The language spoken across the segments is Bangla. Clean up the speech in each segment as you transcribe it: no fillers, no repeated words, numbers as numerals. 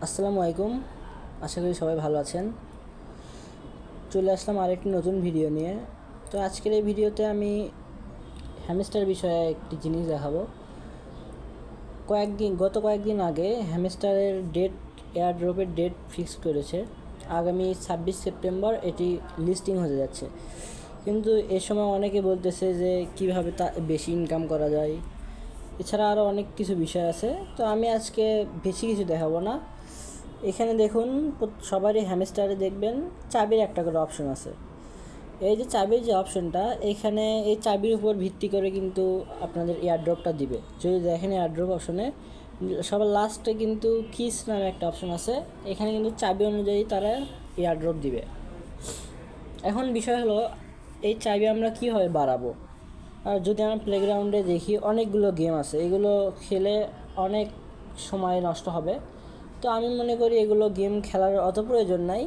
আসসালামু আলাইকুম। আশা করি সবাই ভালো আছেন। চলে আসলাম আরেকটি নতুন ভিডিও নিয়ে। তো আজকের এই ভিডিওতে আমি হ্যামস্টার বিষয়ে একটি জিনিস দেখাবো। গত কয়েকদিন আগে হ্যামস্টারের এয়ারড্রপের ডেট ফিক্স করেছে। আগামী 26 সেপ্টেম্বর এটি লিস্টিং হতে যাচ্ছে। কিন্তু এ সময় অনেকে বলতেছে যে কীভাবে বেশি ইনকাম করা যায়, এছাড়া আরও অনেক কিছু বিষয় আছে। তো আমি আজকে বেশি কিছু দেখাবো না। এখানে দেখুন, সবারই হ্যামস্টারে দেখবেন চাবির একটা করে অপশন আছে। এই যে চাবির যে অপশনটা, এখানে এই চাবির উপর ভিত্তি করে কিন্তু আপনাদের এয়ারড্রপটা দিবে। যদি দেখেন এয়ারড্রপ অপশনে সবার লাস্টে কিন্তু কিস নামে একটা অপশন আছে। এখানে কিন্তু চাবি অনুযায়ী তারা এয়ারড্রপ দিবে। এখন বিষয় হলো, এই চাবি আমরা কীভাবে বাড়াবো। আর যদি আমরা প্লেগ্রাউন্ডে দেখি অনেকগুলো গেম আছে, এগুলো খেলে অনেক সময় নষ্ট হবে। তো আমি মনে করি এগুলো গেম খেলার অত প্রয়োজন নাই।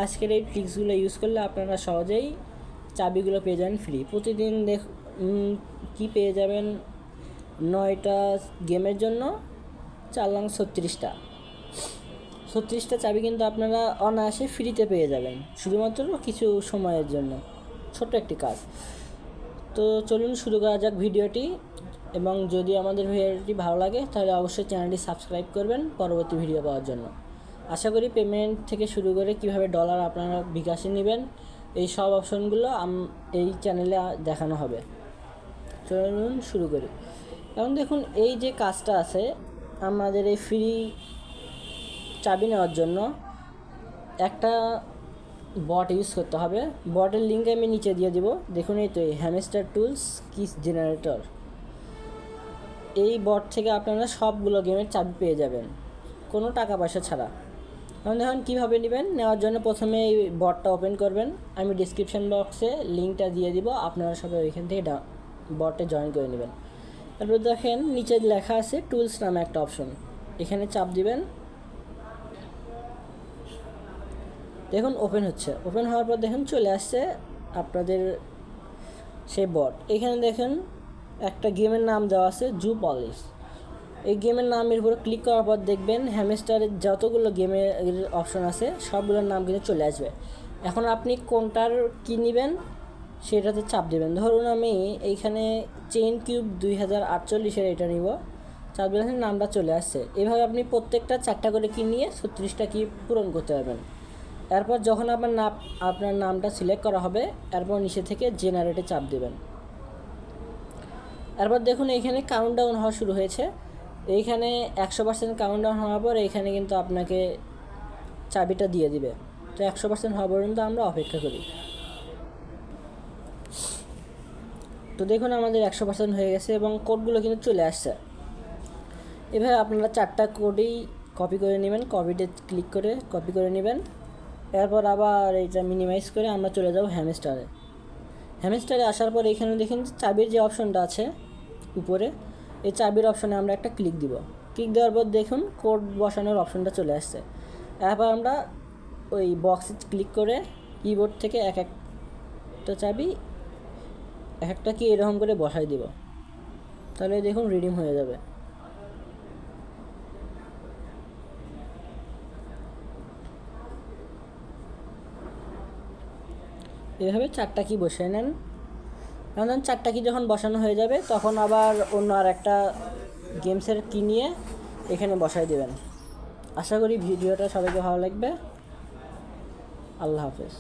আজকের এই ট্রিক্সগুলো ইউজ করলে আপনারা সহজেই চাবিগুলো পেয়ে যাবেন ফ্রি। প্রতিদিন কি পেয়ে যাবেন, 9টা গেমের জন্য 4,36,000 চাবি কিন্তু আপনারা অনায়াসে ফ্রিতে পেয়ে যাবেন, শুধুমাত্র কিছু সময়ের জন্য। ছোট্ট একটি কাজ। তো চলুন শুরু করা যাক ভিডিওটি। এবং যদি আমাদের ভিডিওটি ভালো লাগে তাহলে অবশ্যই চ্যানেলটি সাবস্ক্রাইব করবেন পরবর্তী ভিডিও পাওয়ার জন্য। আশা করি পেমেন্ট থেকে শুরু করে কিভাবে ডলার আপনারা বিকাশে নেবেন, এই সব অপশনগুলো এই চ্যানেলে দেখানো হবে। চলুন শুরু করি। এখন দেখুন, এই যে কাজটা আছে, আমাদের এই ফ্রি চাবি নেওয়ার জন্য একটা বট ইউজ করতে হবে। বটের লিঙ্ক আমি নিচে দিয়ে দিব। দেখুন, এই তো হ্যামস্টার টুলস কিস জেনারেটর। এই বট থেকে আপনারা সবগুলো গেমের চাবি পেয়ে যাবেন কোনো টাকা পয়সা ছাড়া। এখন দেখুন কীভাবে নেবেন। নেওয়ার জন্য প্রথমে এই বটটা ওপেন করবেন। আমি ডিসক্রিপশান বক্সে লিঙ্কটা দিয়ে দিব, আপনারা সবাই ওইখান থেকে বটে জয়েন করে নেবেন। তারপর দেখেন নিচে লেখা আছে টুলস নামে একটা অপশন, এখানে চাপ দিবেন। দেখুন ওপেন হচ্ছে। ওপেন হওয়ার পর দেখুন চলে আসছে আপনাদের সেই বট। এখানে দেখুন একটা গেমের নাম দেওয়া আছে জু পলিশ। এই গেমের নামের উপরে ক্লিক করার পর দেখবেন হ্যামস্টারের যতগুলো গেমের অপশন আছে সবগুলোর নাম কিন্তু চলে আসবে। এখন আপনি কোনটার কী নেবেন সেটাতে চাপ দেবেন। ধরুন আমি এইখানে চেইন কিউব 2048 এটা নিব, চাপ দিলে নামটা চলে আসছে। এভাবে আপনি প্রত্যেকটা 4টা করে কি নিয়ে 36টা কি পূরণ করতে পারবেন। এরপর যখন আপনার নামটা সিলেক্ট করা হবে, এরপর নিচে থেকে জেনারেটে চাপ দেবেন। এরপর দেখুন এইখানে কাউন্টডাউন হওয়া শুরু হয়েছে। এইখানে 100% কাউন্টডাউন হওয়ার পর এইখানে কিন্তু আপনাকে চাবিটা দিয়ে দিবে। তো 100% হওয়া পর্যন্ত আমরা অপেক্ষা করি। তো দেখুন আমাদের 100% হয়ে গেছে এবং কোডগুলো কিন্তু চলে আসছে। এভাবে আপনারা 4টা কোডই কপি করে নেবেন। কপিতে ক্লিক করে কপি করে নেবেন। এরপর আবার এইটা মিনিমাইজ করে আমরা চলে যাব হ্যামস্টারে আসার পর এখানে দেখেন চাবির যে অপশনটা আছে উপরে, এই চাবির অপশনে আমরা একটা ক্লিক দিব। ক্লিক দেওয়ার পর দেখুন কোড বসানোর অপশনটা চলে আসছে। এরপর আমরা ওই বক্সে ক্লিক করে কিবোর্ড থেকে এক একটা চাবি এক একটা কি এরকম করে বসাই দিব। তাহলে দেখুন রিডিম হয়ে যাবে। এভাবে 4টা কি বসিয়ে নেন। এখন 4টা কি যখন বসানো হয়ে যাবে তখন আবার অন্য আর একটা গেমসের কি নিয়ে এখানে বসাই দেবেন। আশা করি ভিডিওটা সবাইকে ভালো লাগবে। আল্লাহ হাফেজ।